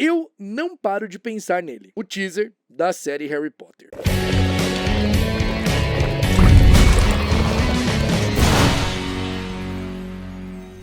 Eu não paro de pensar nele. O teaser da série Harry Potter.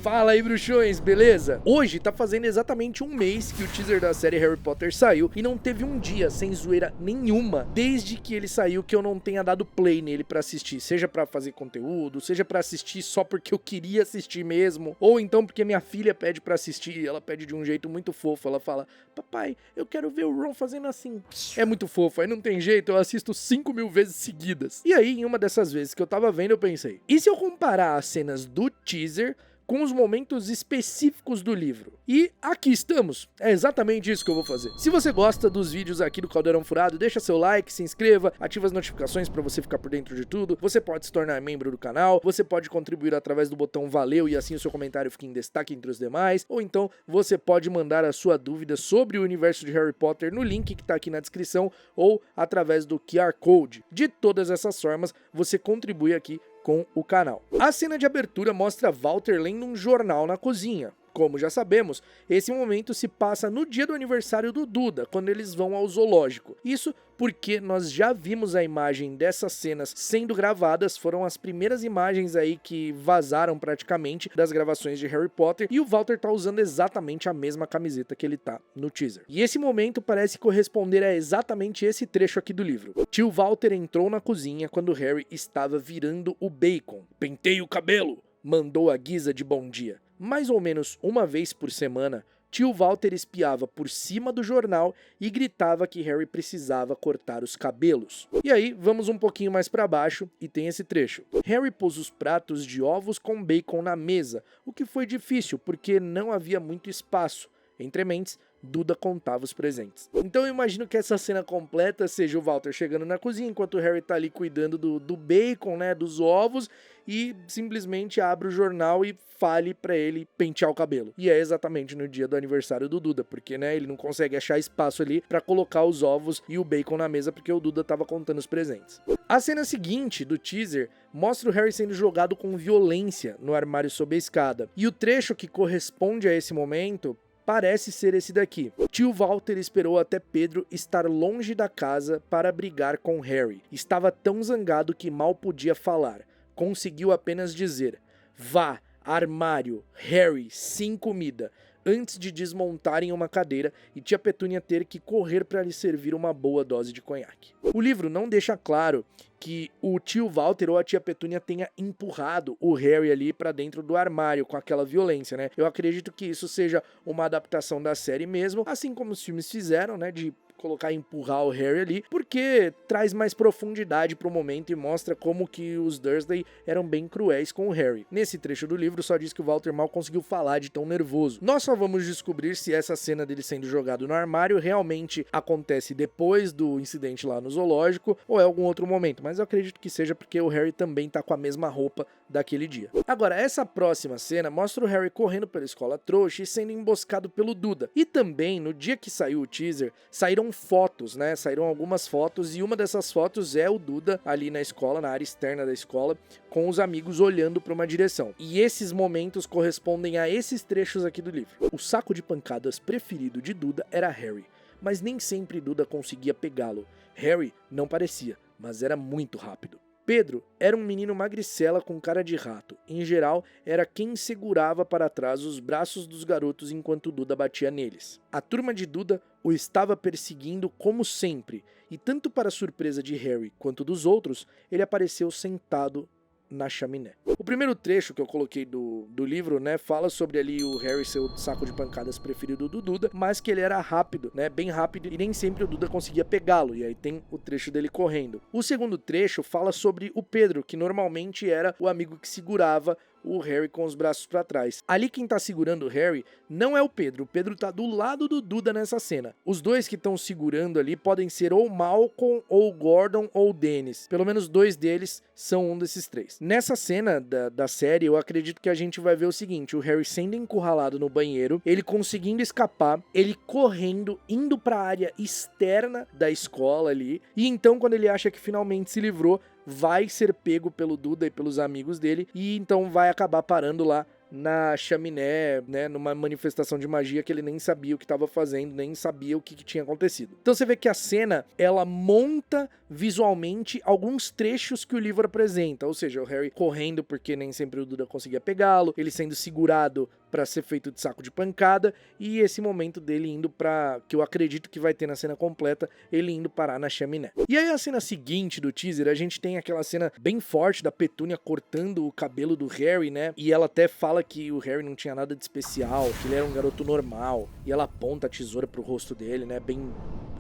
Fala aí, bruxões, beleza? Hoje tá fazendo exatamente um mês que o teaser da série Harry Potter saiu e não teve um dia sem zoeira nenhuma desde que ele saiu que eu não tenha dado play nele pra assistir, seja pra fazer conteúdo, seja pra assistir só porque eu queria assistir mesmo, ou então porque minha filha pede pra assistir, ela pede de um jeito muito fofo, ela fala: papai, eu quero ver o Ron fazendo assim. É muito fofo, aí não tem jeito, eu assisto 5.000 vezes seguidas. E aí, em uma dessas vezes que eu tava vendo, eu pensei, e se eu comparar as cenas do teaser com os momentos específicos do livro? E aqui estamos, é exatamente isso que eu vou fazer. Se você gosta dos vídeos aqui do Caldeirão Furado, deixa seu like, se inscreva, ativa as notificações para você ficar por dentro de tudo. Você pode se tornar membro do canal, você pode contribuir através do botão valeu e assim o seu comentário fica em destaque entre os demais, ou então você pode mandar a sua dúvida sobre o universo de Harry Potter no link que tá aqui na descrição ou através do QR Code. De todas essas formas, você contribui aqui com o canal. A cena de abertura mostra Walter lendo um jornal na cozinha. Como já sabemos, esse momento se passa no dia do aniversário do Duda, quando eles vão ao zoológico. Isso porque nós já vimos a imagem dessas cenas sendo gravadas, foram as primeiras imagens aí que vazaram praticamente das gravações de Harry Potter, e o Walter tá usando exatamente a mesma camiseta que ele tá no teaser. E esse momento parece corresponder a exatamente esse trecho aqui do livro. Tio Walter entrou na cozinha quando Harry estava virando o bacon. Pentei o cabelo, mandou a guisa de bom dia. Mais ou menos uma vez por semana, tio Walter espiava por cima do jornal e gritava que Harry precisava cortar os cabelos. E aí, vamos um pouquinho mais para baixo e tem esse trecho. Harry pôs os pratos de ovos com bacon na mesa, o que foi difícil porque não havia muito espaço. Entre mentes, Duda contava os presentes. Então eu imagino que essa cena completa seja o Walter chegando na cozinha enquanto o Harry tá ali cuidando do bacon, né, dos ovos, e simplesmente abre o jornal e fale pra ele pentear o cabelo. E é exatamente no dia do aniversário do Duda, porque, né, ele não consegue achar espaço ali pra colocar os ovos e o bacon na mesa porque o Duda tava contando os presentes. A cena seguinte do teaser mostra o Harry sendo jogado com violência no armário sob a escada. E o trecho que corresponde a esse momento parece ser esse daqui. Tio Walter esperou até Pedro estar longe da casa para brigar com Harry. Estava tão zangado que mal podia falar. Conseguiu apenas dizer: vá, armário, Harry, sem comida, antes de desmontarem uma cadeira e tia Petúnia ter que correr para lhe servir uma boa dose de conhaque. O livro não deixa claro que o tio Walter ou a tia Petúnia tenha empurrado o Harry ali pra dentro do armário com aquela violência, né? Eu acredito que isso seja uma adaptação da série mesmo, assim como os filmes fizeram, né? De colocar e empurrar o Harry ali, porque traz mais profundidade pro momento e mostra como que os Dursley eram bem cruéis com o Harry. Nesse trecho do livro só diz que o Walter mal conseguiu falar de tão nervoso. Nós só vamos descobrir se essa cena dele sendo jogado no armário realmente acontece depois do incidente lá no zoológico ou é algum outro momento, mas eu acredito que seja porque o Harry também tá com a mesma roupa daquele dia. Agora, essa próxima cena mostra o Harry correndo pela escola trouxa e sendo emboscado pelo Duda. E também, no dia que saiu o teaser, saíram fotos, né? Saíram algumas fotos e uma dessas fotos é o Duda ali na escola, na área externa da escola, com os amigos olhando para uma direção. E esses momentos correspondem a esses trechos aqui do livro. O saco de pancadas preferido de Duda era Harry, mas nem sempre Duda conseguia pegá-lo. Harry não parecia, mas era muito rápido. Pedro era um menino magricela com cara de rato. Em geral, era quem segurava para trás os braços dos garotos enquanto Duda batia neles. A turma de Duda o estava perseguindo como sempre, e tanto para surpresa de Harry quanto dos outros, ele apareceu sentado na chaminé. O primeiro trecho que eu coloquei do livro, né, fala sobre ali o Harry ser o saco de pancadas preferido do Duda, mas que ele era rápido, né, bem rápido, e nem sempre o Duda conseguia pegá-lo, e aí tem o trecho dele correndo. O segundo trecho fala sobre o Pedro, que normalmente era o amigo que segurava o Harry com os braços para trás. Ali quem tá segurando o Harry não é o Pedro tá do lado do Duda nessa cena. Os dois que estão segurando ali podem ser ou Malcolm, ou Gordon, ou Dennis. Pelo menos dois deles são um desses três. Nessa cena da série, eu acredito que a gente vai ver o seguinte: o Harry sendo encurralado no banheiro, ele conseguindo escapar, ele correndo, indo pra área externa da escola ali, e então quando ele acha que finalmente se livrou, vai ser pego pelo Duda e pelos amigos dele, e então vai acabar parando lá na chaminé, né, numa manifestação de magia que ele nem sabia o que estava fazendo, nem sabia o que tinha acontecido. Então você vê que a cena, ela monta visualmente alguns trechos que o livro apresenta, ou seja, o Harry correndo porque nem sempre o Duda conseguia pegá-lo, ele sendo segurado para ser feito de saco de pancada, e esse momento dele indo pra, que eu acredito que vai ter na cena completa, ele indo parar na chaminé. E aí a cena seguinte do teaser, a gente tem aquela cena bem forte da Petúnia cortando o cabelo do Harry, né, e ela até fala que o Harry não tinha nada de especial, que ele era um garoto normal, e ela aponta a tesoura pro rosto dele, né,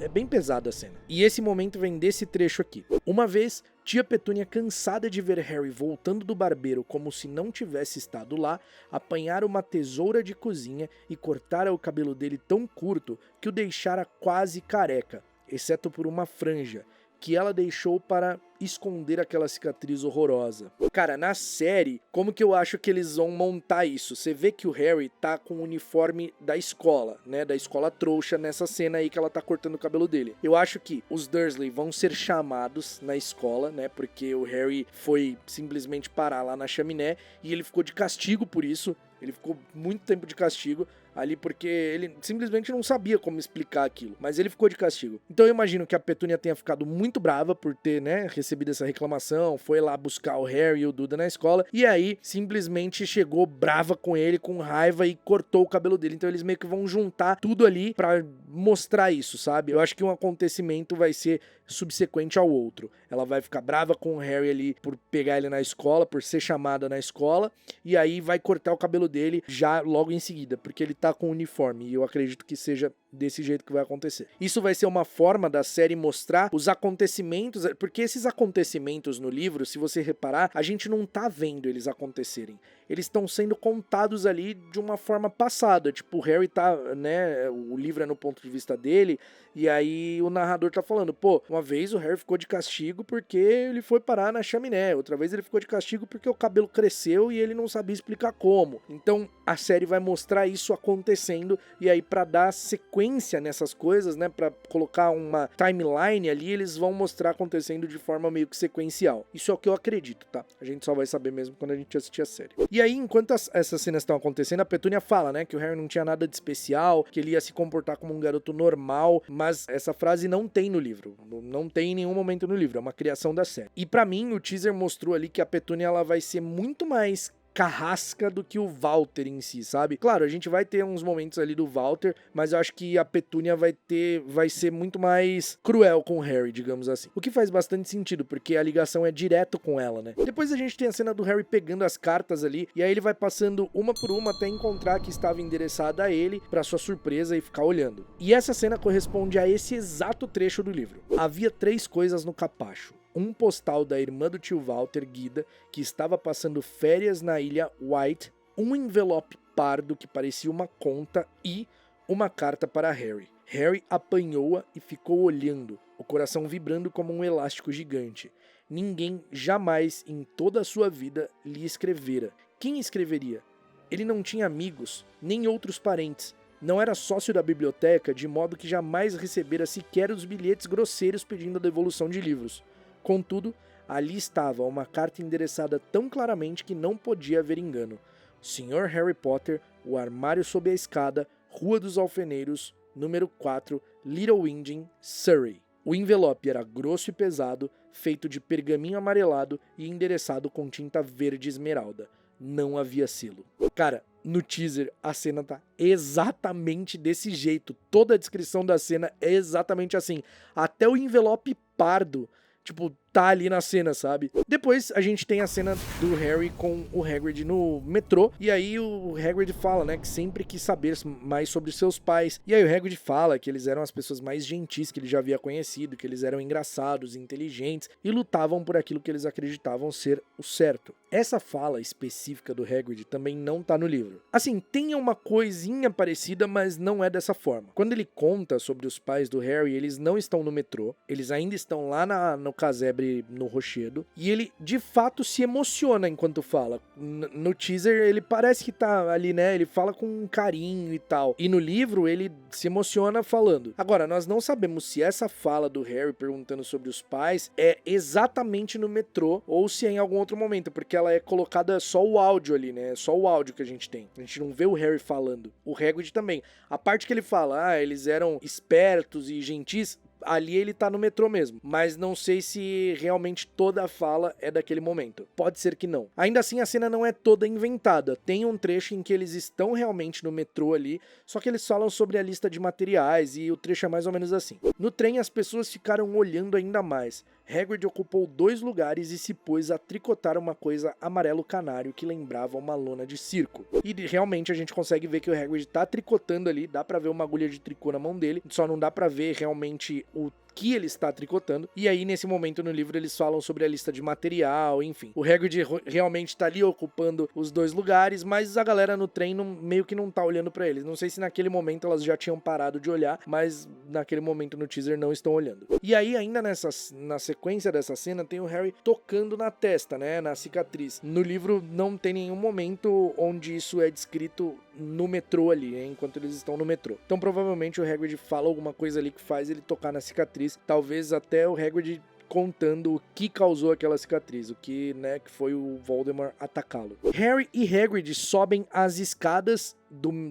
é bem pesada a cena. E esse momento vem desse trecho aqui. Uma vez, tia Petúnia, cansada de ver Harry voltando do barbeiro como se não tivesse estado lá, apanhara uma tesoura de cozinha e cortara o cabelo dele tão curto que o deixara quase careca, exceto por uma franja, que ela deixou para esconder aquela cicatriz horrorosa. Cara, na série, como que eu acho que eles vão montar isso? Você vê que o Harry tá com o uniforme da escola, né, da escola trouxa nessa cena aí que ela tá cortando o cabelo dele. Eu acho que os Dursley vão ser chamados na escola, né, porque o Harry foi simplesmente parar lá na chaminé e ele ficou de castigo por isso. Ele ficou muito tempo de castigo ali porque ele simplesmente não sabia como explicar aquilo, mas ele ficou de castigo. Então eu imagino que a Petúnia tenha ficado muito brava por ter, né, recebido essa reclamação, foi lá buscar o Harry e o Duda na escola, e aí simplesmente chegou brava com ele, com raiva, e cortou o cabelo dele. Então eles meio que vão juntar tudo ali pra mostrar isso, sabe? Eu acho que um acontecimento vai ser subsequente ao outro. Ela vai ficar brava com o Harry ali por pegar ele na escola, por ser chamada na escola, e aí vai cortar o cabelo dele já logo em seguida, porque ele tá com o uniforme, e eu acredito que seja desse jeito que vai acontecer. Isso vai ser uma forma da série mostrar os acontecimentos, porque esses acontecimentos no livro, se você reparar, a gente não tá vendo eles acontecerem. Eles estão sendo contados ali de uma forma passada, tipo, o Harry tá, né, o livro é no ponto de vista dele, e aí o narrador tá falando, pô, uma vez o Harry ficou de castigo porque ele foi parar na chaminé, outra vez ele ficou de castigo porque o cabelo cresceu e ele não sabia explicar como. Então a série vai mostrar isso acontecendo, e aí pra dar sequência nessas coisas, né, pra colocar uma timeline ali, eles vão mostrar acontecendo de forma meio que sequencial. Isso é o que eu acredito, tá? A gente só vai saber mesmo quando a gente assistir a série. E aí, enquanto essas cenas estão acontecendo, a Petúnia fala, né, que o Harry não tinha nada de especial, que ele ia se comportar como um garoto normal, mas essa frase não tem no livro. Não tem em nenhum momento no livro, é uma criação da série. E pra mim, o teaser mostrou ali que a Petúnia, ela vai ser muito mais carrasca do que o Walter em si, sabe? Claro, a gente vai ter uns momentos ali do Walter, mas eu acho que a Petúnia vai ser muito mais cruel com o Harry, digamos assim. O que faz bastante sentido, porque a ligação é direto com ela, né? Depois a gente tem a cena do Harry pegando as cartas ali, e aí ele vai passando uma por uma até encontrar que estava endereçada a ele, pra sua surpresa, e ficar olhando. E essa cena corresponde a esse exato trecho do livro. Havia 3 coisas no capacho. Um postal da irmã do tio Walter, Guida, que estava passando férias na ilha White, um envelope pardo que parecia uma conta e uma carta para Harry. Harry apanhou-a e ficou olhando, o coração vibrando como um elástico gigante. Ninguém jamais em toda a sua vida lhe escrevera. Quem escreveria? Ele não tinha amigos, nem outros parentes. Não era sócio da biblioteca, de modo que jamais recebera sequer os bilhetes grosseiros pedindo a devolução de livros. Contudo, ali estava uma carta endereçada tão claramente que não podia haver engano. Sr. Harry Potter, o armário sob a escada, Rua dos Alfeneiros, número 4, Little Indian, Surrey. O envelope era grosso e pesado, feito de pergaminho amarelado e endereçado com tinta verde esmeralda. Não havia selo. Cara, no teaser a cena tá exatamente desse jeito. Toda a descrição da cena é exatamente assim. Até o envelope pardo, tipo, tá ali na cena, sabe? Depois a gente tem a cena do Harry com o Hagrid no metrô, e aí o Hagrid fala, né, que sempre quis saber mais sobre seus pais. E aí o Hagrid fala que eles eram as pessoas mais gentis que ele já havia conhecido, que eles eram engraçados, inteligentes e lutavam por aquilo que eles acreditavam ser o certo. Essa fala específica do Hagrid também não tá no livro. Assim, tem uma coisinha parecida, mas não é dessa forma. Quando ele conta sobre os pais do Harry, eles não estão no metrô, eles ainda estão lá no casebre abre no rochedo. E ele, de fato, se emociona enquanto fala. No teaser, ele parece que tá ali, né? Ele fala com um carinho e tal. E no livro, ele se emociona falando. Agora, nós não sabemos se essa fala do Harry perguntando sobre os pais é exatamente no metrô ou se é em algum outro momento, porque ela é colocada só o áudio ali, né? Só o áudio que a gente tem. A gente não vê o Harry falando. O Hagrid também. A parte que ele fala, eles eram espertos e gentis, ali ele tá no metrô mesmo, mas não sei se realmente toda a fala é daquele momento. Pode ser que não. Ainda assim, a cena não é toda inventada. Tem um trecho em que eles estão realmente no metrô ali, só que eles falam sobre a lista de materiais e o trecho é mais ou menos assim. No trem, as pessoas ficaram olhando ainda mais. Hagrid ocupou 2 lugares e se pôs a tricotar uma coisa amarelo canário que lembrava uma lona de circo. E realmente a gente consegue ver que o Hagrid tá tricotando ali, dá pra ver uma agulha de tricô na mão dele, só não dá pra ver realmente o que ele está tricotando. E aí, nesse momento no livro, eles falam sobre a lista de material, enfim. O Hagrid realmente tá ali ocupando os 2 lugares, mas a galera no trem meio que não tá olhando pra eles. Não sei se naquele momento elas já tinham parado de olhar, mas naquele momento no teaser não estão olhando. E aí, ainda na sequência dessa cena, tem o Harry tocando na testa, né, na cicatriz. No livro não tem nenhum momento onde isso é descrito no metrô ali, enquanto eles estão no metrô. Então provavelmente o Hagrid fala alguma coisa ali que faz ele tocar na cicatriz, talvez até o Hagrid contando o que causou aquela cicatriz, o que, né, que foi o Voldemort atacá-lo. Harry e Hagrid sobem as escadas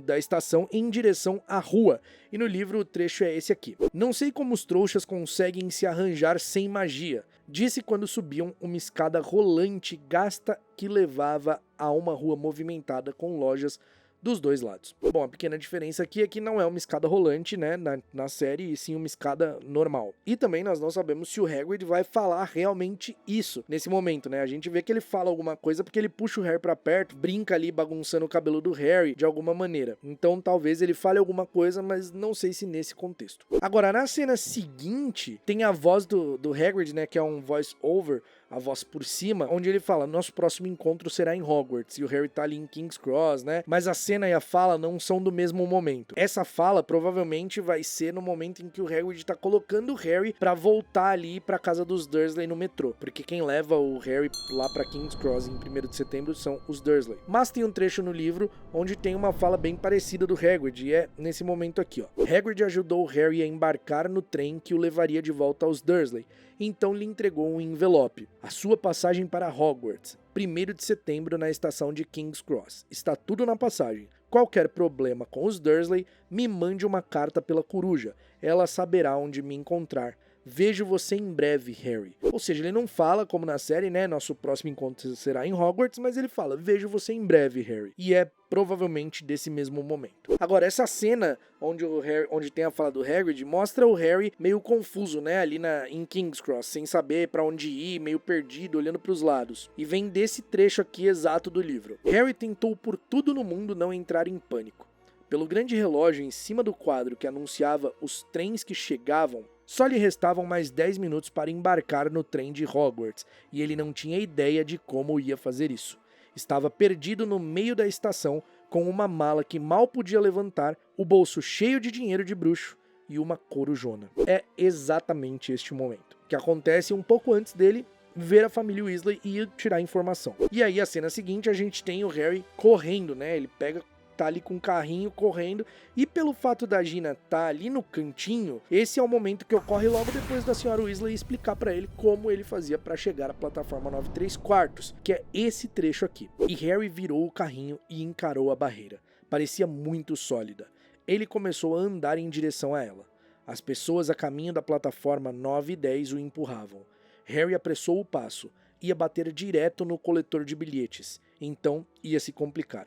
da estação em direção à rua, e no livro o trecho é esse aqui. Não sei como os trouxas conseguem se arranjar sem magia, disse quando subiam uma escada rolante gasta que levava a uma rua movimentada com lojas dos 2 lados. Bom, a pequena diferença aqui é que não é uma escada rolante, né, na série, e sim uma escada normal. E também nós não sabemos se o Hagrid vai falar realmente isso nesse momento, né? A gente vê que ele fala alguma coisa porque ele puxa o Harry pra perto, brinca ali bagunçando o cabelo do Harry de alguma maneira. Então talvez ele fale alguma coisa, mas não sei se nesse contexto. Agora, na cena seguinte, tem a voz do Hagrid, né, que é um voice over, a voz por cima, onde ele fala, nosso próximo encontro será em Hogwarts, e o Harry tá ali em King's Cross, né? Mas a cena e a fala não são do mesmo momento. Essa fala provavelmente vai ser no momento em que o Hagrid tá colocando o Harry pra voltar ali pra casa dos Dursley no metrô, porque quem leva o Harry lá pra King's Cross em 1º de setembro são os Dursley. Mas tem um trecho no livro onde tem uma fala bem parecida do Hagrid, e é nesse momento aqui, ó. Hagrid ajudou o Harry a embarcar no trem que o levaria de volta aos Dursley, então lhe entregou um envelope. A sua passagem para Hogwarts, 1º de setembro na estação de King's Cross. Está tudo na passagem. Qualquer problema com os Dursley, me mande uma carta pela coruja. Ela saberá onde me encontrar. Vejo você em breve, Harry. Ou seja, ele não fala como na série, né? Nosso próximo encontro será em Hogwarts, mas ele fala, vejo você em breve, Harry. E é provavelmente desse mesmo momento. Agora, essa cena onde tem a fala do Hagrid mostra o Harry meio confuso, né? Ali em King's Cross, sem saber pra onde ir, meio perdido, olhando pros lados. E vem desse trecho aqui exato do livro. Harry tentou por tudo no mundo não entrar em pânico. Pelo grande relógio em cima do quadro que anunciava os trens que chegavam, só lhe restavam mais 10 minutos para embarcar no trem de Hogwarts, e ele não tinha ideia de como ia fazer isso. Estava perdido no meio da estação, com uma mala que mal podia levantar, o bolso cheio de dinheiro de bruxo e uma corujona. É exatamente este momento, que acontece um pouco antes dele ver a família Weasley e ir tirar informação. E aí, a cena seguinte, a gente tem o Harry correndo, né? Ele tá ali com o carrinho correndo, e pelo fato da Gina tá ali no cantinho, esse é o momento que ocorre logo depois da senhora Weasley explicar pra ele como ele fazia pra chegar à plataforma 9 3/4, que é esse trecho aqui. E Harry virou o carrinho e encarou a barreira. Parecia muito sólida. Ele começou a andar em direção a ela. As pessoas a caminho da plataforma 9 e 10 o empurravam. Harry apressou o passo, ia bater direto no coletor de bilhetes, então ia se complicar.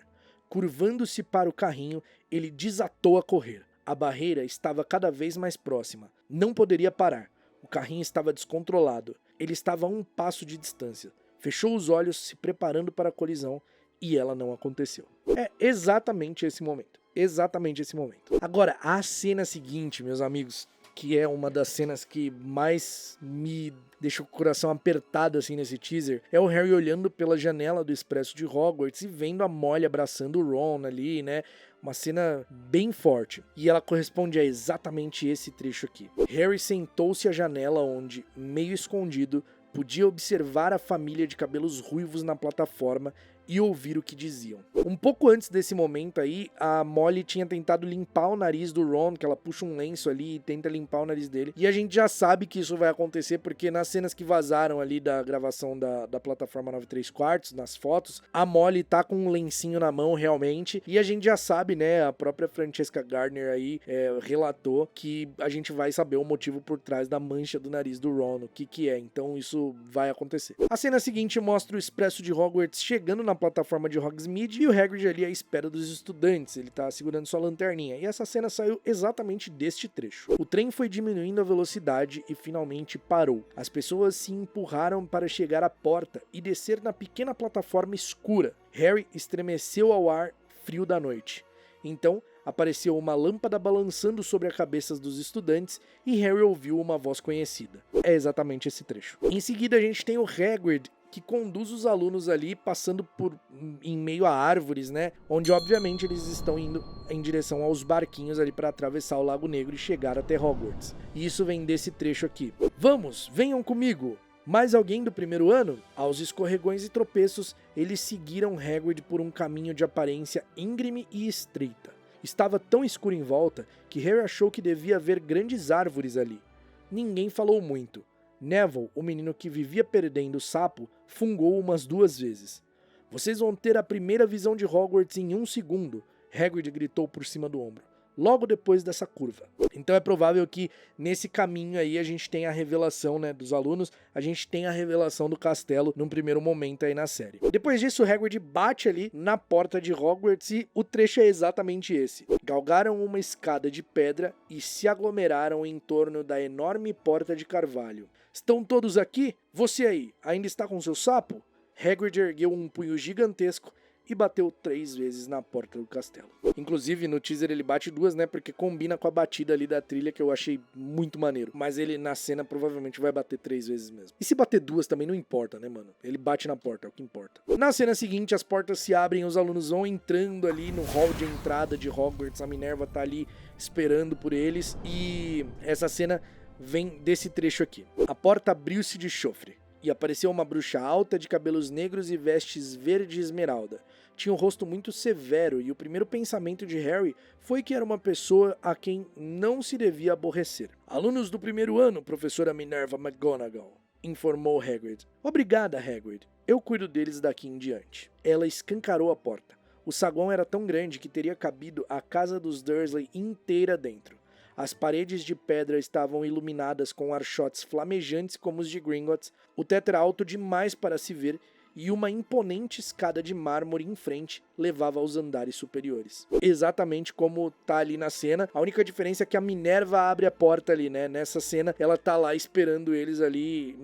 Curvando-se para o carrinho, ele desatou a correr. A barreira estava cada vez mais próxima. Não poderia parar. O carrinho estava descontrolado. Ele estava a um passo de distância. Fechou os olhos, se preparando para a colisão, e ela não aconteceu. É exatamente esse momento. Exatamente esse momento. Agora, a cena seguinte, meus amigos, que é uma das cenas que mais me deixa o coração apertado assim nesse teaser, é o Harry olhando pela janela do Expresso de Hogwarts e vendo a Molly abraçando o Ron ali, né? Uma cena bem forte. E ela corresponde a exatamente esse trecho aqui. Harry sentou-se à janela onde, meio escondido, podia observar a família de cabelos ruivos na plataforma e ouvir o que diziam. Um pouco antes desse momento aí, a Molly tinha tentado limpar o nariz do Ron, que ela puxa um lenço ali e tenta limpar o nariz dele. E a gente já sabe que isso vai acontecer, porque nas cenas que vazaram ali da gravação da plataforma 9/3/4, nas fotos, a Molly tá com um lencinho na mão realmente, e a gente já sabe, né, a própria Francesca Gardner aí relatou que a gente vai saber o motivo por trás da mancha do nariz do Ron, o que é, então isso vai acontecer. A cena seguinte mostra o Expresso de Hogwarts chegando na plataforma de Hogsmeade e o Hagrid ali à espera dos estudantes, ele tá segurando sua lanterninha, e essa cena saiu exatamente deste trecho. O trem foi diminuindo a velocidade e finalmente parou. As pessoas se empurraram para chegar à porta e descer na pequena plataforma escura. Harry estremeceu ao ar frio da noite. Então, apareceu uma lâmpada balançando sobre a cabeça dos estudantes e Harry ouviu uma voz conhecida. É exatamente esse trecho. Em seguida, a gente tem o Hagrid, que conduz os alunos ali, passando em meio a árvores, né? Onde, obviamente, eles estão indo em direção aos barquinhos ali para atravessar o Lago Negro e chegar até Hogwarts. E isso vem desse trecho aqui. Vamos, venham comigo! Mais alguém do primeiro ano? Aos escorregões e tropeços, eles seguiram Hagrid por um caminho de aparência íngreme e estreita. Estava tão escuro em volta que Harry achou que devia haver grandes árvores ali. Ninguém falou muito. Neville, o menino que vivia perdendo o sapo, fungou umas 2 vezes. Vocês vão ter a primeira visão de Hogwarts em 1 segundo, Hagrid gritou por cima do ombro, logo depois dessa curva. Então é provável que nesse caminho aí a gente tenha a revelação, né, dos alunos, a gente tem a revelação do castelo num primeiro momento aí na série. Depois disso, o Hagrid bate ali na porta de Hogwarts e o trecho é exatamente esse. Galgaram uma escada de pedra e se aglomeraram em torno da enorme porta de carvalho. Estão todos aqui? Você aí, ainda está com seu sapo? Hagrid ergueu um punho gigantesco e bateu 3 vezes na porta do castelo. Inclusive, no teaser ele bate 2, né, porque combina com a batida ali da trilha, que eu achei muito maneiro. Mas ele, na cena, provavelmente vai bater 3 vezes mesmo. E se bater 2 também não importa, né, mano? Ele bate na porta, é o que importa. Na cena seguinte, as portas se abrem, os alunos vão entrando ali no hall de entrada de Hogwarts, a Minerva tá ali esperando por eles, e essa cena vem desse trecho aqui. A porta abriu-se de chofre e apareceu uma bruxa alta de cabelos negros e vestes verde esmeralda. Tinha um rosto muito severo e o primeiro pensamento de Harry foi que era uma pessoa a quem não se devia aborrecer. Alunos do primeiro ano, professora Minerva McGonagall, informou Hagrid. Obrigada, Hagrid. Eu cuido deles daqui em diante. Ela escancarou a porta. O saguão era tão grande que teria cabido a casa dos Dursley inteira dentro. As paredes de pedra estavam iluminadas com archotes flamejantes como os de Gringotts, o teto era alto demais para se ver e uma imponente escada de mármore em frente levava aos andares superiores. Exatamente como tá ali na cena, a única diferença é que a Minerva abre a porta ali, né? Nessa cena, ela tá lá esperando eles ali,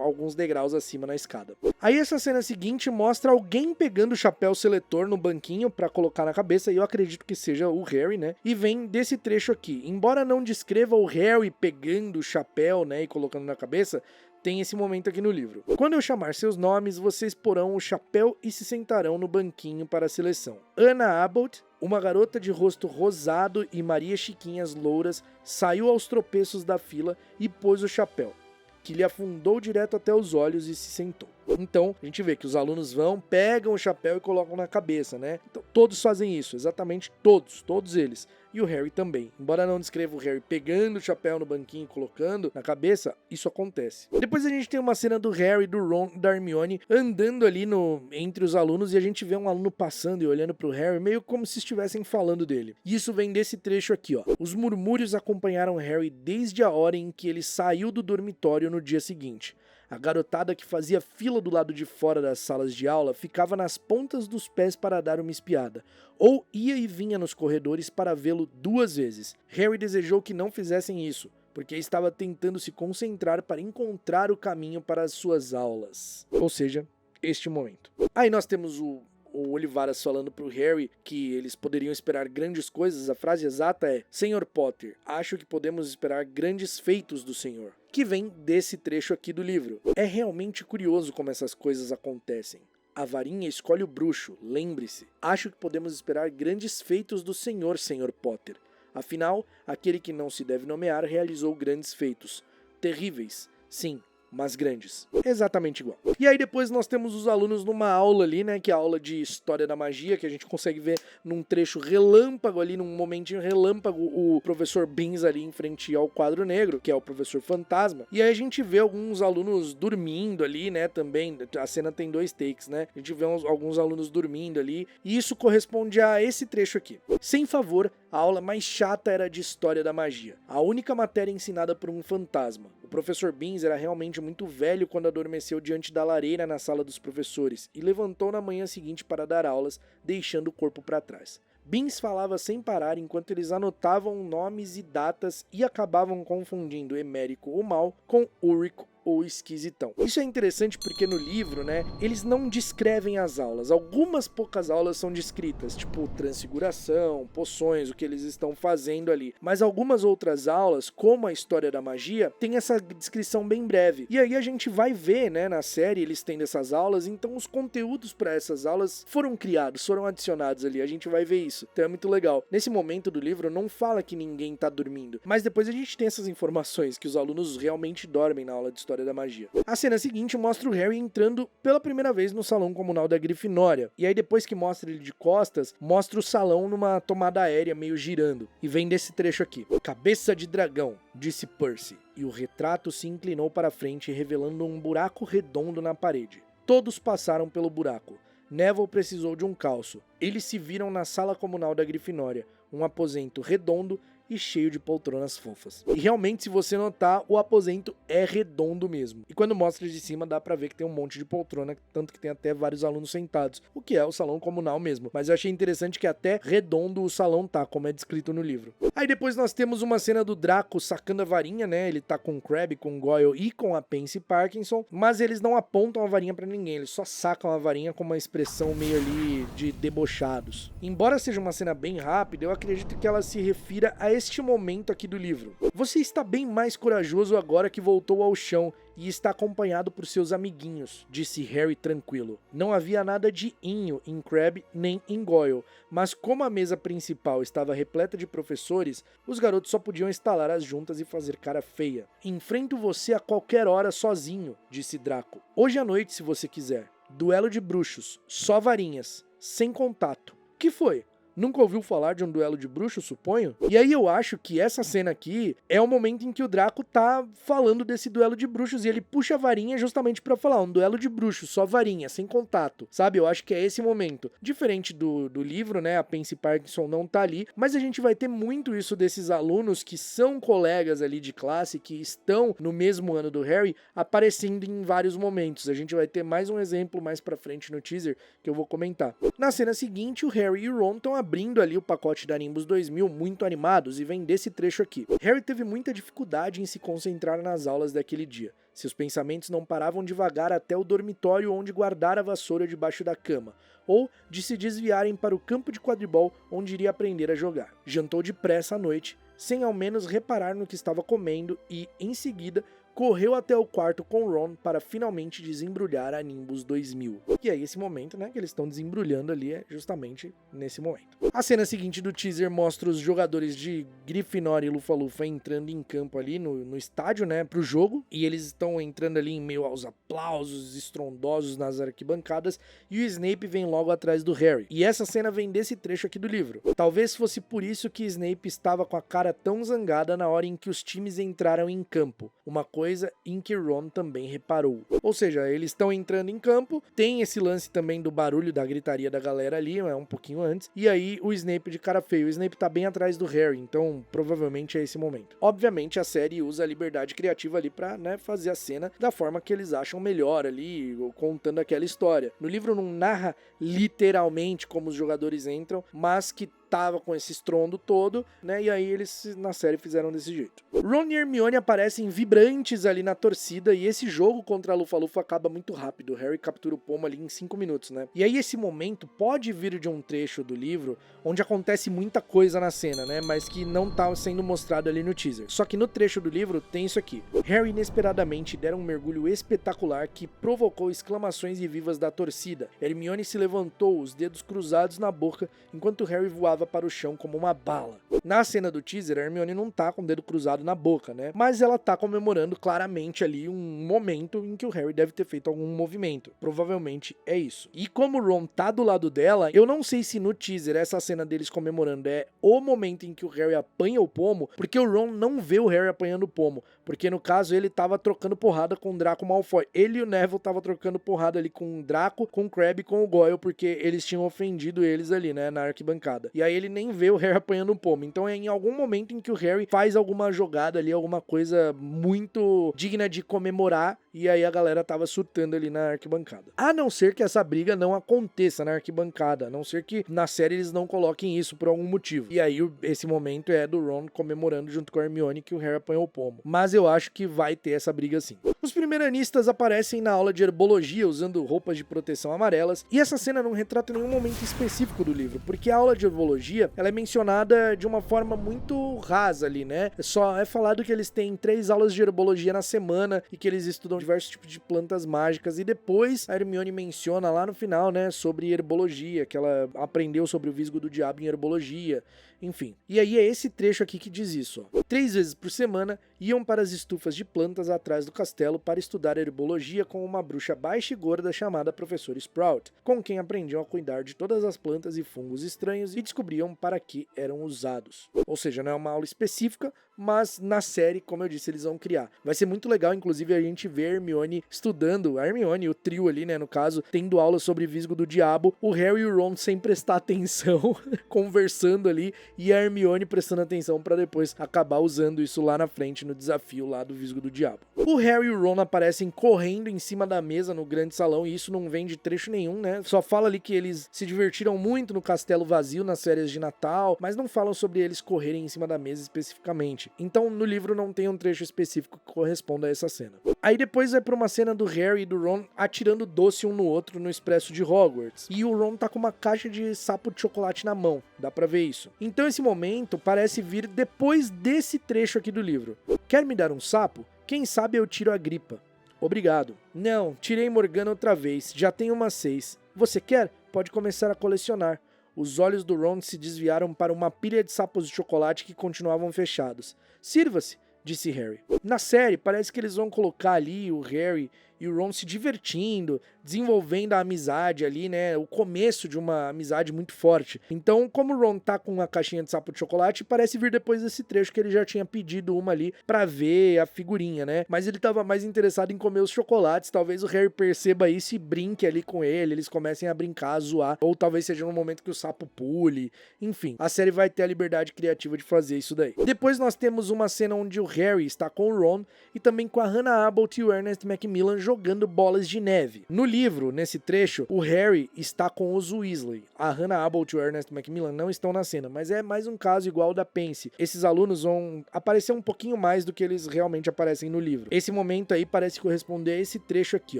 alguns degraus acima na escada. Aí essa cena seguinte mostra alguém pegando o chapéu seletor no banquinho pra colocar na cabeça, e eu acredito que seja o Harry, né? E vem desse trecho aqui. Embora não descreva o Harry pegando o chapéu, né, e colocando na cabeça, tem esse momento aqui no livro. Quando eu chamar seus nomes, vocês porão o chapéu e se sentarão no banquinho para a seleção. Anna Abbott, uma garota de rosto rosado e Maria Chiquinhas louras, saiu aos tropeços da fila e pôs o chapéu, que lhe afundou direto até os olhos e se sentou. Então, a gente vê que os alunos vão, pegam o chapéu e colocam na cabeça, né? Então, todos fazem isso, exatamente todos eles. E o Harry também. Embora não descreva o Harry pegando o chapéu no banquinho e colocando na cabeça, isso acontece. Depois a gente tem uma cena do Harry, do Ron e da Hermione andando ali entre os alunos e a gente vê um aluno passando e olhando pro Harry meio como se estivessem falando dele. E isso vem desse trecho aqui, ó. Os murmúrios acompanharam Harry desde a hora em que ele saiu do dormitório no dia seguinte. A garotada que fazia fila do lado de fora das salas de aula ficava nas pontas dos pés para dar uma espiada, ou ia e vinha nos corredores para vê-lo 2 vezes. Harry desejou que não fizessem isso, porque estava tentando se concentrar para encontrar o caminho para as suas aulas. Ou seja, este momento. Aí nós temos o Olivaras falando pro Harry que eles poderiam esperar grandes coisas. A frase exata é: Senhor Potter, acho que podemos esperar grandes feitos do senhor. Que vem desse trecho aqui do livro. É realmente curioso como essas coisas acontecem. A varinha escolhe o bruxo, lembre-se. Acho que podemos esperar grandes feitos do senhor, Senhor Potter. Afinal, aquele que não se deve nomear realizou grandes feitos. Terríveis, sim, mas grandes. Exatamente igual. E aí depois nós temos os alunos numa aula ali, né, que é a aula de História da Magia, que a gente consegue ver num trecho relâmpago ali, num momentinho relâmpago, o professor Beans ali em frente ao quadro negro, que é o professor fantasma. E aí a gente vê alguns alunos dormindo ali, né, também. A cena tem 2 takes, né? A gente vê alguns alunos dormindo ali, e isso corresponde a esse trecho aqui. Sem favor, a aula mais chata era de História da Magia, a única matéria ensinada por um fantasma. O professor Beans era realmente muito velho quando adormeceu diante da lareira na sala dos professores e levantou na manhã seguinte para dar aulas, deixando o corpo para trás. Beans falava sem parar enquanto eles anotavam nomes e datas e acabavam confundindo Emérico o Mal com Úrico ou Esquisitão. Isso é interessante porque no livro, né, eles não descrevem as aulas. Algumas poucas aulas são descritas, tipo transfiguração, poções, o que eles estão fazendo ali. Mas algumas outras aulas, como a História da Magia, tem essa descrição bem breve. E aí a gente vai ver, né, na série eles tendo essas aulas, então os conteúdos para essas aulas foram criados, foram adicionados ali. A gente vai ver isso. Então é muito legal. Nesse momento do livro não fala que ninguém tá dormindo, mas depois a gente tem essas informações que os alunos realmente dormem na aula de História da Magia. A cena seguinte mostra o Harry entrando pela primeira vez no salão comunal da Grifinória. E aí depois que mostra ele de costas, mostra o salão numa tomada aérea meio girando. E vem desse trecho aqui. Cabeça de dragão, disse Percy. E o retrato se inclinou para frente, revelando um buraco redondo na parede. Todos passaram pelo buraco. Neville precisou de um calço. Eles se viram na sala comunal da Grifinória, um aposento redondo e cheio de poltronas fofas. E realmente, se você notar, o aposento é redondo mesmo. E quando mostra de cima, dá pra ver que tem um monte de poltrona, tanto que tem até vários alunos sentados, o que é o salão comunal mesmo. Mas eu achei interessante que até redondo o salão tá, como é descrito no livro. Aí depois nós temos uma cena do Draco sacando a varinha, né? Ele tá com o Crabbe, com o Goyle e com a Pansy Parkinson, mas eles não apontam a varinha pra ninguém, eles só sacam a varinha com uma expressão meio ali de debochados. Embora seja uma cena bem rápida, eu acredito que ela se refira a este momento aqui do livro. Você está bem mais corajoso agora que voltou ao chão e está acompanhado por seus amiguinhos, disse Harry tranquilo. Não havia nada de inho em Crabbe nem em Goyle, mas como a mesa principal estava repleta de professores, os garotos só podiam estalar as juntas e fazer cara feia. Enfrento você a qualquer hora sozinho, disse Draco. Hoje à noite, se você quiser. Duelo de bruxos, só varinhas, sem contato. Que foi? Nunca ouviu falar de um duelo de bruxos, suponho? E aí eu acho que essa cena aqui é o momento em que o Draco tá falando desse duelo de bruxos e ele puxa a varinha justamente pra falar um duelo de bruxos, só varinha, sem contato, sabe? Eu acho que é esse momento. Diferente do livro, né? A Pansy Parkinson não tá ali, mas a gente vai ter muito isso desses alunos que são colegas ali de classe, que estão no mesmo ano do Harry, aparecendo em vários momentos. A gente vai ter mais um exemplo mais pra frente no teaser que eu vou comentar. Na cena seguinte, o Harry e o Ron estão abrindo ali o pacote da Nimbus 2000 muito animados e vem desse trecho aqui. Harry teve muita dificuldade em se concentrar nas aulas daquele dia. Seus pensamentos não paravam de vagar até o dormitório onde guardara a vassoura debaixo da cama, ou de se desviarem para o campo de quadribol onde iria aprender a jogar. Jantou depressa à noite, sem ao menos reparar no que estava comendo e, em seguida, correu até o quarto com Ron para finalmente desembrulhar a Nimbus 2000. E aí esse momento, né, que eles estão desembrulhando ali é justamente nesse momento. A cena seguinte do teaser mostra os jogadores de Grifinória e Lufa-Lufa entrando em campo ali no estádio, né, pro jogo, e eles estão entrando ali em meio aos aplausos estrondosos nas arquibancadas, e o Snape vem logo atrás do Harry. E essa cena vem desse trecho aqui do livro. Talvez fosse por isso que Snape estava com a cara tão zangada na hora em que os times entraram em campo. Uma coisa em que Ron também reparou. Ou seja, eles estão entrando em campo, tem esse lance também do barulho da gritaria da galera ali, é um pouquinho antes, e aí o Snape de cara feio. O Snape tá bem atrás do Harry, então provavelmente é esse momento. Obviamente a série usa a liberdade criativa ali pra, né, fazer a cena da forma que eles acham melhor ali, contando aquela história. No livro não narra literalmente como os jogadores entram, mas que tava com esse estrondo todo, né? E aí eles na série fizeram desse jeito. Ron e Hermione aparecem vibrantes ali na torcida e esse jogo contra a Lufa-Lufa acaba muito rápido. O Harry captura o pomo ali em 5 minutos, né? E aí esse momento pode vir de um trecho do livro onde acontece muita coisa na cena, né? Mas que não tá sendo mostrado ali no teaser. Só que no trecho do livro tem isso aqui. Harry inesperadamente dera um mergulho espetacular que provocou exclamações e vivas da torcida. Hermione se levantou, os dedos cruzados na boca, enquanto Harry voava voava para o chão como uma bala. Na cena do teaser, a Hermione não tá com o dedo cruzado na boca, né? Mas ela tá comemorando claramente ali um momento em que o Harry deve ter feito algum movimento. Provavelmente é isso. E como o Ron tá do lado dela, eu não sei se no teaser essa cena deles comemorando é o momento em que o Harry apanha o pomo, porque o Ron não vê o Harry apanhando o pomo. Porque no caso ele tava trocando porrada com o Draco Malfoy. Ele e o Neville tava trocando porrada ali com o Draco, com o Crabbe e com o Goyle, porque eles tinham ofendido eles ali, né, na arquibancada. E aí ele nem vê o Harry apanhando o pomo. Então é em algum momento em que o Harry faz alguma jogada ali, alguma coisa muito digna de comemorar, e aí a galera tava surtando ali na arquibancada. A não ser que essa briga não aconteça na arquibancada, a não ser que na série eles não coloquem isso por algum motivo. E aí esse momento é do Ron comemorando junto com a Hermione que o Harry apanhou o pomo. Mas eu acho que vai ter essa briga sim. Os primeiranistas aparecem na aula de herbologia usando roupas de proteção amarelas, e essa cena não retrata nenhum momento específico do livro, porque a aula de herbologia ela é mencionada de uma forma muito rasa ali, né? Só é falado que eles têm 3 aulas de herbologia na semana e que eles estudam diversos tipos de plantas mágicas, e depois a Hermione menciona lá no final, né, sobre herbologia, que ela aprendeu sobre o visgo do diabo em herbologia, enfim. E aí é esse trecho aqui que diz isso, ó. 3 vezes por semana iam para as estufas de plantas atrás do castelo para estudar herbologia com uma bruxa baixa e gorda chamada Professora Sprout, com quem aprendiam a cuidar de todas as plantas e fungos estranhos e descobriam para que eram usados. Ou seja, não é uma aula específica, mas na série, como eu disse, eles vão criar. Vai ser muito legal, inclusive, a gente ver a Hermione estudando, a Hermione, o trio ali, né, no caso, tendo aula sobre visgo do diabo, o Harry e o Ron sem prestar atenção, conversando ali, e a Hermione prestando atenção para depois acabar usando isso lá na frente no desafio lá do visgo do diabo. O Harry e o Ron aparecem correndo em cima da mesa no grande salão, e isso não vem de trecho nenhum, né? Só fala ali que eles se divertiram muito no castelo vazio nas férias de Natal, mas não falam sobre eles correrem em cima da mesa especificamente. Então no livro não tem um trecho específico que corresponda a essa cena. Aí depois vai pra uma cena do Harry e do Ron atirando doce um no outro no expresso de Hogwarts, e o Ron tá com uma caixa de sapo de chocolate na mão, dá pra ver isso. Então esse momento parece vir depois desse trecho aqui do livro. Quer me dar um sapo? Quem sabe eu tiro a gripa. Obrigado. Não, tirei Morgana outra vez, já tenho umas 6. Você quer? Pode começar a colecionar. Os olhos do Ron se desviaram para uma pilha de sapos de chocolate que continuavam fechados. Sirva-se, disse Harry. Na série, parece que eles vão colocar ali o Harry e o Ron se divertindo, desenvolvendo a amizade ali, né? O começo de uma amizade muito forte. Então, como o Ron tá com uma caixinha de sapo de chocolate, parece vir depois desse trecho que ele já tinha pedido uma ali pra ver a figurinha, né? Mas ele tava mais interessado em comer os chocolates. Talvez o Harry perceba isso e brinque ali com ele, eles comecem a brincar, a zoar. Ou talvez seja no momento que o sapo pule. Enfim, a série vai ter a liberdade criativa de fazer isso daí. Depois nós temos uma cena onde o Harry está com o Ron e também com a Hannah Abbott e o Ernest Macmillan jogando bolas de neve. No livro, nesse trecho, o Harry está com os Weasley. A Hannah Abbott e o Ernest Macmillan não estão na cena, mas é mais um caso igual ao da Pence. Esses alunos vão aparecer um pouquinho mais do que eles realmente aparecem no livro. Esse momento aí parece corresponder a esse trecho aqui,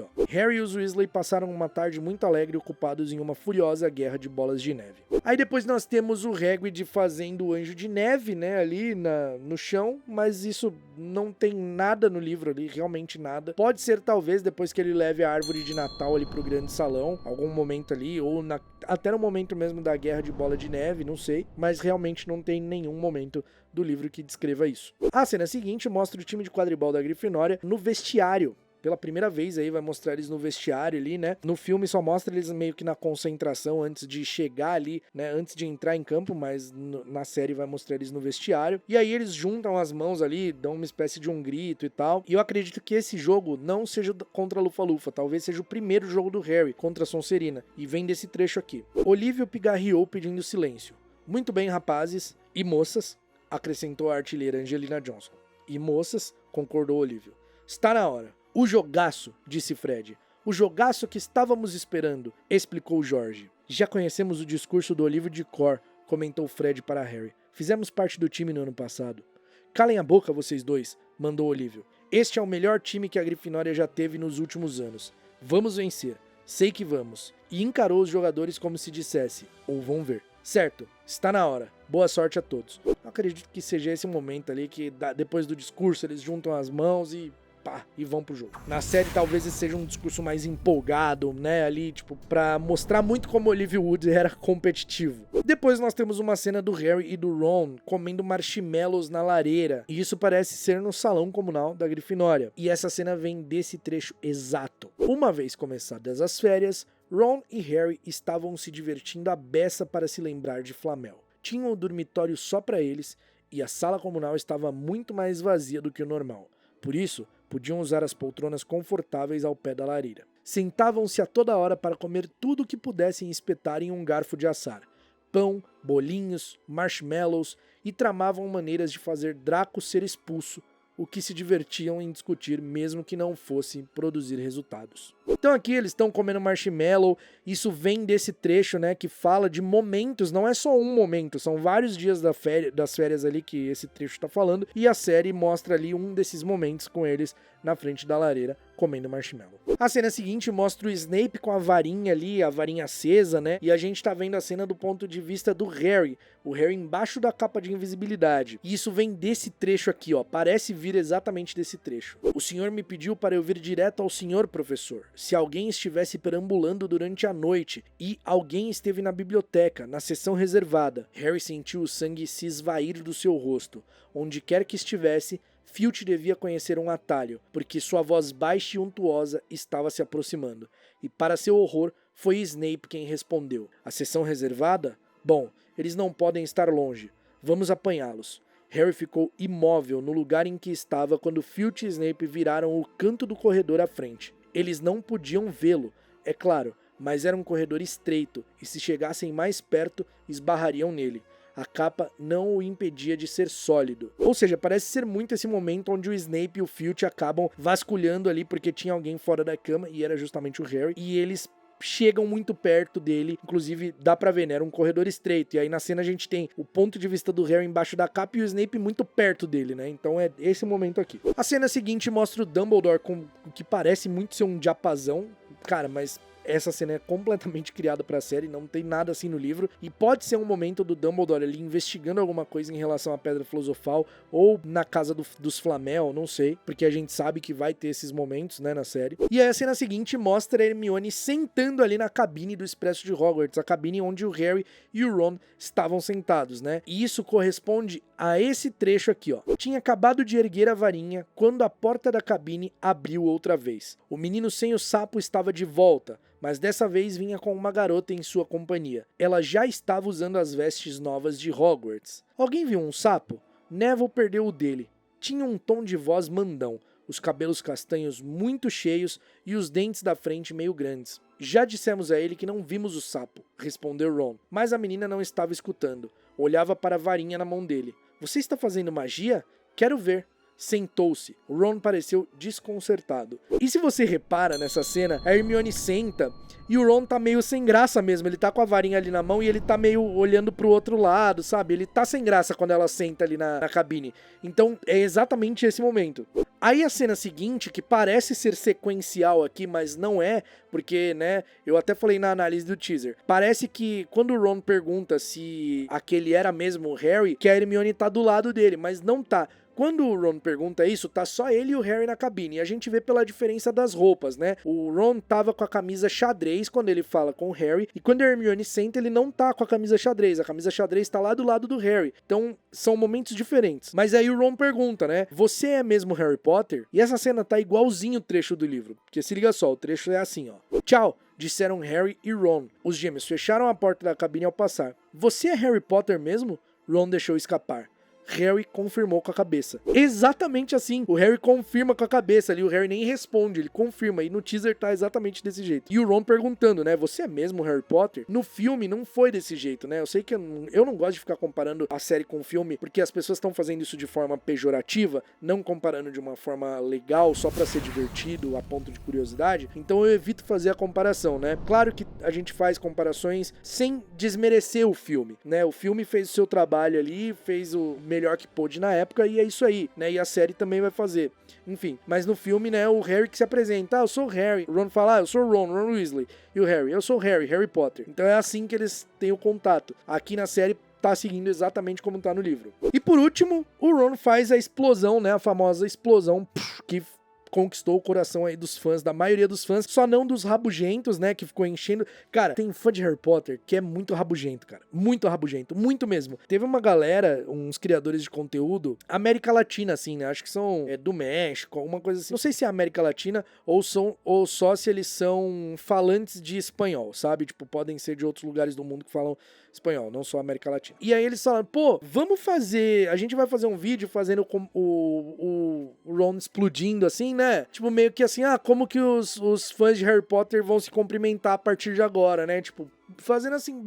ó. Harry e os Weasley passaram uma tarde muito alegre ocupados em uma furiosa guerra de bolas de neve. Aí depois nós temos o Hagrid fazendo o Anjo de Neve, né, ali no chão, mas isso não tem nada no livro ali, realmente nada. Pode ser talvez depois que ele leve a árvore de Natal ali pro grande salão, algum momento ali, ou até no momento mesmo da guerra de bola de neve, não sei, mas realmente não tem nenhum momento do livro que descreva isso. A cena seguinte mostra o time de quadribol da Grifinória no vestiário. Pela primeira vez aí vai mostrar eles no vestiário ali, né? No filme só mostra eles meio que na concentração antes de chegar ali, né? Antes de entrar em campo, mas na série vai mostrar eles no vestiário. E aí eles juntam as mãos ali, dão uma espécie de um grito e tal. E eu acredito que esse jogo não seja contra a Lufa-Lufa, talvez seja o primeiro jogo do Harry contra a Sonserina. E vem desse trecho aqui. Olívio pigarreou pedindo silêncio. Muito bem, rapazes e moças, acrescentou a artilheira Angelina Johnson. E moças, concordou Olívio. Está na hora. O jogaço, disse Fred. O jogaço que estávamos esperando, explicou Jorge. Já conhecemos o discurso do Olívio de cor, comentou Fred para Harry. Fizemos parte do time no ano passado. Calem a boca, vocês dois, mandou Olívio. Este é o melhor time que a Grifinória já teve nos últimos anos. Vamos vencer. Sei que vamos. E encarou os jogadores como se dissesse, ou vão ver. Certo, está na hora. Boa sorte a todos. Eu acredito que seja esse momento ali que depois do discurso eles juntam as mãos e pá, e vão pro jogo. Na série talvez esse seja um discurso mais empolgado, né, ali, tipo, pra mostrar muito como Olivia Wood era competitivo. Depois nós temos uma cena do Harry e do Ron comendo marshmallows na lareira, e isso parece ser no salão comunal da Grifinória. E essa cena vem desse trecho exato. Uma vez começadas as férias, Ron e Harry estavam se divertindo à beça para se lembrar de Flamel. Tinham um dormitório só para eles e a sala comunal estava muito mais vazia do que o normal. Por isso, podiam usar as poltronas confortáveis ao pé da lareira. Sentavam-se a toda hora para comer tudo o que pudessem espetar em um garfo de assar. Pão, bolinhos, marshmallows e tramavam maneiras de fazer Draco ser expulso, o que se divertiam em discutir mesmo que não fosse produzir resultados. Então aqui eles estão comendo marshmallow, isso vem desse trecho, né, que fala de momentos, não é só um momento, são vários dias das férias ali que esse trecho tá falando, e a série mostra ali um desses momentos com eles na frente da lareira comendo marshmallow. A cena seguinte mostra o Snape com a varinha ali, a varinha acesa, né, e a gente tá vendo a cena do ponto de vista do Harry, o Harry embaixo da capa de invisibilidade, e isso vem desse trecho aqui, ó, parece vir exatamente desse trecho. O senhor me pediu para eu vir direto ao senhor, professor. Se alguém estivesse perambulando durante a noite e alguém esteve na biblioteca, na seção reservada, Harry sentiu o sangue se esvair do seu rosto. Onde quer que estivesse, Filch devia conhecer um atalho, porque sua voz baixa e untuosa estava se aproximando. E para seu horror, foi Snape quem respondeu. A seção reservada? Bom, eles não podem estar longe. Vamos apanhá-los. Harry ficou imóvel no lugar em que estava quando Filch e Snape viraram o canto do corredor à frente. Eles não podiam vê-lo, é claro, mas era um corredor estreito, e se chegassem mais perto, esbarrariam nele. A capa não o impedia de ser sólido. Ou seja, parece ser muito esse momento onde o Snape e o Filch acabam vasculhando ali porque tinha alguém fora da cama, e era justamente o Harry, e eles chegam muito perto dele, inclusive dá pra ver, né, era um corredor estreito, e aí na cena a gente tem o ponto de vista do Harry embaixo da capa e o Snape muito perto dele, né, então é esse momento aqui. A cena seguinte mostra o Dumbledore com o que parece muito ser um diapasão, cara, mas essa cena é completamente criada pra série, não tem nada assim no livro, e pode ser um momento do Dumbledore ali investigando alguma coisa em relação à Pedra Filosofal, ou na casa dos Flamel, não sei, porque a gente sabe que vai ter esses momentos, né, na série. E aí a cena seguinte mostra a Hermione sentando ali na cabine do Expresso de Hogwarts, a cabine onde o Harry e o Ron estavam sentados, né, e isso corresponde a esse trecho aqui, ó. Tinha acabado de erguer a varinha quando a porta da cabine abriu outra vez. O menino sem o sapo estava de volta, mas dessa vez vinha com uma garota em sua companhia. Ela já estava usando as vestes novas de Hogwarts. Alguém viu um sapo? Neville perdeu o dele. Tinha um tom de voz mandão, os cabelos castanhos muito cheios e os dentes da frente meio grandes. Já dissemos a ele que não vimos o sapo, respondeu Ron, mas a menina não estava escutando. Olhava para a varinha na mão dele. Você está fazendo magia? Quero ver. Sentou-se. O Ron pareceu desconcertado. E se você repara nessa cena, a Hermione senta e o Ron tá meio sem graça mesmo. Ele tá com a varinha ali na mão e ele tá meio olhando pro outro lado, sabe? Ele tá sem graça quando ela senta ali na cabine. Então é exatamente esse momento. Aí a cena seguinte, que parece ser sequencial aqui, mas não é, porque, né, eu até falei na análise do teaser. Parece que quando o Ron pergunta se aquele era mesmo o Harry, que a Hermione tá do lado dele, mas não tá. Quando o Ron pergunta isso, tá só ele e o Harry na cabine, e a gente vê pela diferença das roupas, né? O Ron tava com a camisa xadrez quando ele fala com o Harry, e quando a Hermione senta, ele não tá com a camisa xadrez tá lá do lado do Harry. Então, são momentos diferentes. Mas aí o Ron pergunta, né? Você é mesmo Harry Potter? E essa cena tá igualzinho o trecho do livro, porque se liga só, o trecho é assim, ó. Tchau, disseram Harry e Ron. Os gêmeos fecharam a porta da cabine ao passar. Você é Harry Potter mesmo? Ron deixou escapar. Harry confirmou com a cabeça. Exatamente assim. O Harry confirma com a cabeça ali. O Harry nem responde, ele confirma. E no teaser tá exatamente desse jeito. E o Ron perguntando, né? Você é mesmo Harry Potter? No filme não foi desse jeito, né? Eu sei que eu não gosto de ficar comparando a série com o filme, porque as pessoas estão fazendo isso de forma pejorativa, não comparando de uma forma legal, só pra ser divertido, a ponto de curiosidade. Então eu evito fazer a comparação, né? Claro que a gente faz comparações sem desmerecer o filme, né? O filme fez o seu trabalho ali, fez o melhor que pôde na época, e é isso aí, né? E a série também vai fazer. Enfim, mas no filme, né, o Harry que se apresenta, eu sou o Harry. O Ron fala, eu sou o Ron Weasley. E o Harry, eu sou o Harry Potter. Então é assim que eles têm o contato. Aqui na série tá seguindo exatamente como tá no livro. E por último, o Ron faz a explosão, né, a famosa explosão, que conquistou o coração aí dos fãs, da maioria dos fãs, só não dos rabugentos, né, que ficou enchendo. Cara, tem fã de Harry Potter que é muito rabugento, cara. Muito rabugento, muito mesmo. Teve uma galera, uns criadores de conteúdo, América Latina, assim, né, acho que são do México, alguma coisa assim. Não sei se é América Latina ou só se eles são falantes de espanhol, sabe? Tipo, podem ser de outros lugares do mundo que falam espanhol, não só América Latina. E aí eles falaram, pô, vamos fazer, a gente vai fazer um vídeo fazendo o Ron explodindo assim, né? Tipo, meio que assim, como que os fãs de Harry Potter vão se cumprimentar a partir de agora, né? Tipo, fazendo assim,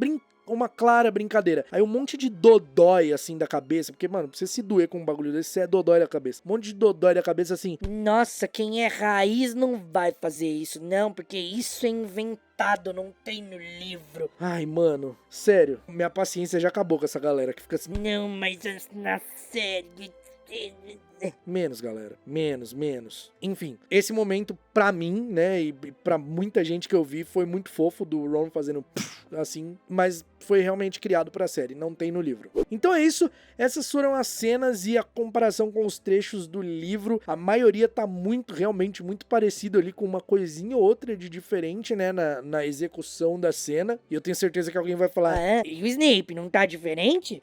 uma clara brincadeira. Aí um monte de dodói, assim, da cabeça, porque, mano, pra você se doer com um bagulho desse, você é dodói da cabeça. Um monte de dodói da cabeça, assim. Nossa, quem é raiz não vai fazer isso, não, porque isso é inventado, não tem no livro. Ai, mano, sério, minha paciência já acabou com essa galera que fica assim. Não, mas na série... Menos, galera. Menos. Enfim, esse momento, pra mim, né, e pra muita gente que eu vi, foi muito fofo do Ron fazendo assim, mas foi realmente criado pra série, não tem no livro. Então é isso, essas foram as cenas e a comparação com os trechos do livro. A maioria tá realmente muito parecido ali, com uma coisinha ou outra de diferente, né, na execução da cena. E eu tenho certeza que alguém vai falar... e o Snape não tá diferente?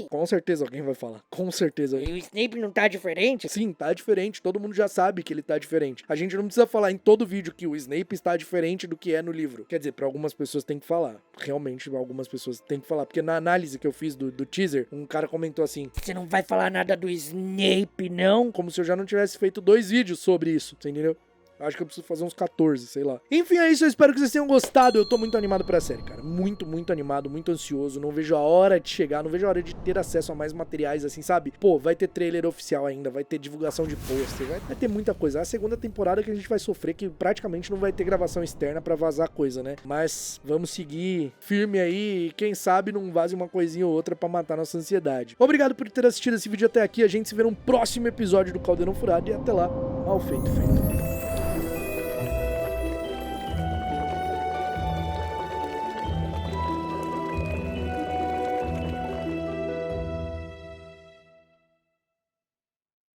Com certeza alguém vai falar, com certeza. E o Snape não tá diferente? Sim, tá diferente, todo mundo já sabe que ele tá diferente. A gente não precisa falar em todo vídeo que o Snape está diferente do que é no livro. Quer dizer, pra algumas pessoas tem que falar. Realmente, algumas pessoas tem que falar. Porque na análise que eu fiz do teaser, um cara comentou assim... Você não vai falar nada do Snape, não? Como se eu já não tivesse feito 2 vídeos sobre isso, você entendeu? Acho que eu preciso fazer uns 14, sei lá. Enfim, é isso. Eu espero que vocês tenham gostado. Eu tô muito animado pra série, cara. Muito animado, muito ansioso. Não vejo a hora de chegar, não vejo a hora de ter acesso a mais materiais, assim, sabe? Pô, vai ter trailer oficial ainda, vai ter divulgação de pôster, vai ter muita coisa. A segunda temporada que a gente vai sofrer, que praticamente não vai ter gravação externa pra vazar coisa, né? Mas vamos seguir firme aí e quem sabe não vaze uma coisinha ou outra pra matar nossa ansiedade. Obrigado por ter assistido esse vídeo até aqui. A gente se vê num próximo episódio do Caldeirão Furado e até lá, mal feito.